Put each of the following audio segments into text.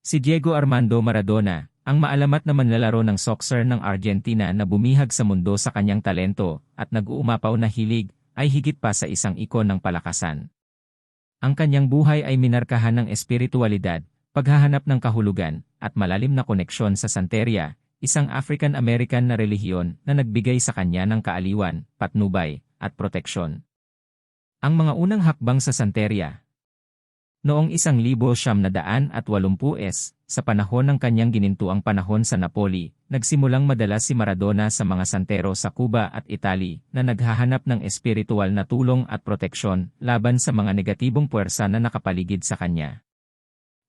Si Diego Armando Maradona, ang maalamat na manlalaro ng soccer ng Argentina na bumihag sa mundo sa kanyang talento at nag-uumapaw na hilig, ay higit pa sa isang ikon ng palakasan. Ang kanyang buhay ay minarkahan ng espiritualidad, paghahanap ng kahulugan, at malalim na koneksyon sa Santeria, isang African-American na relihiyon na nagbigay sa kanya ng kaaliwan, patnubay, at proteksyon. Ang mga unang hakbang sa Santeria. Noong 1980s, sa panahon ng kanyang ginintuang panahon sa Napoli, nagsimulang madalas si Maradona sa mga santero sa Cuba at Italy na naghahanap ng espiritual na tulong at proteksyon laban sa mga negatibong puwersa na nakapaligid sa kanya.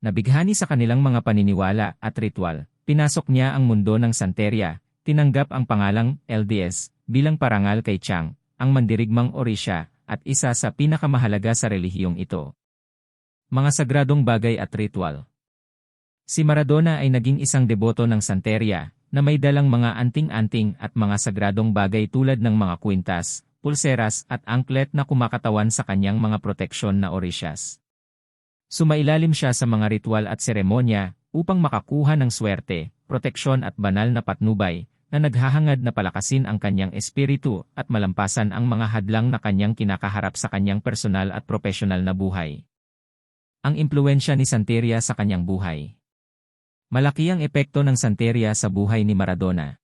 Nabighani sa kanilang mga paniniwala at ritual, pinasok niya ang mundo ng Santeria, tinanggap ang pangalang LDS bilang parangal kay Chang, ang mandirigmang Orisha, at isa sa pinakamahalaga sa relihiyong ito. Mga sagradong bagay at ritual. Si Maradona ay naging isang deboto ng Santeria, na may dalang mga anting-anting at mga sagradong bagay tulad ng mga kwintas, pulseras at angklet na kumakatawan sa kanyang mga proteksyon na orishas. Sumailalim siya sa mga ritual at seremonya upang makakuha ng swerte, proteksyon at banal na patnubay, na naghahangad na palakasin ang kanyang espiritu at malampasan ang mga hadlang na kanyang kinakaharap sa kanyang personal at profesional na buhay. Ang impluwensya ni Santeria sa kanyang buhay. Malaki ang epekto ng Santeria sa buhay ni Maradona.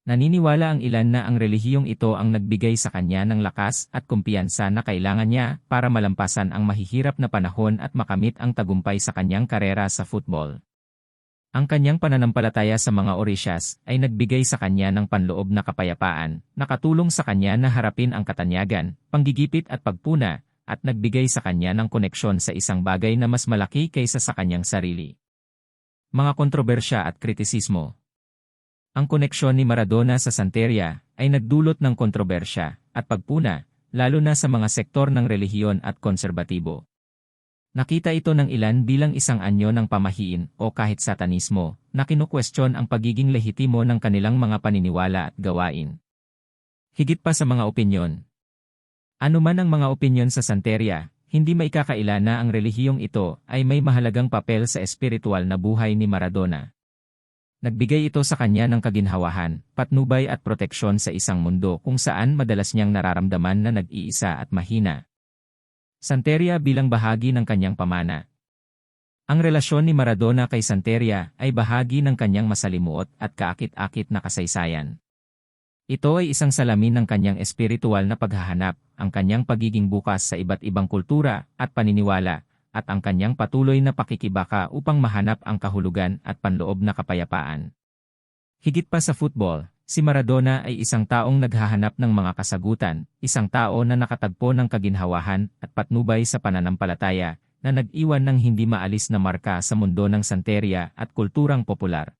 Naniniwala ang ilan na ang relihiyong ito ang nagbigay sa kanya ng lakas at kumpiyansa na kailangan niya para malampasan ang mahihirap na panahon at makamit ang tagumpay sa kanyang karera sa football. Ang kanyang pananampalataya sa mga orishas ay nagbigay sa kanya ng panloob na kapayapaan, nakatulong sa kanya na harapin ang katanyagan, panggigipit at pagpuna, at nagbigay sa kanya ng koneksyon sa isang bagay na mas malaki kaysa sa kanyang sarili. Mga kontrobersya at kritisismo. Ang koneksyon ni Maradona sa Santeria ay nagdulot ng kontrobersya at pagpuna, lalo na sa mga sektor ng relihiyon at konserbatibo. Nakita ito ng ilan bilang isang anyo ng pamahiin o kahit satanismo, na kinukwestiyon ang pagiging lehitimo ng kanilang mga paniniwala at gawain. Higit pa sa mga opinyon. Ano man ang mga opinyon sa Santeria, hindi maikakaila na ang relihiyong ito ay may mahalagang papel sa espiritual na buhay ni Maradona. Nagbigay ito sa kanya ng kaginhawahan, patnubay at proteksyon sa isang mundo kung saan madalas niyang nararamdaman na nag-iisa at mahina. Santeria bilang bahagi ng kanyang pamana. Ang relasyon ni Maradona kay Santeria ay bahagi ng kanyang masalimuot at kaakit-akit na kasaysayan. Ito ay isang salamin ng kanyang espiritual na paghahanap, ang kanyang pagiging bukas sa iba't ibang kultura at paniniwala, at ang kanyang patuloy na pakikibaka upang mahanap ang kahulugan at panloob na kapayapaan. Higit pa sa football, si Maradona ay isang taong naghahanap ng mga kasagutan, isang tao na nakatagpo ng kaginhawahan at patnubay sa pananampalataya, na nag-iwan ng hindi maalis na marka sa mundo ng Santeria at kulturang popular.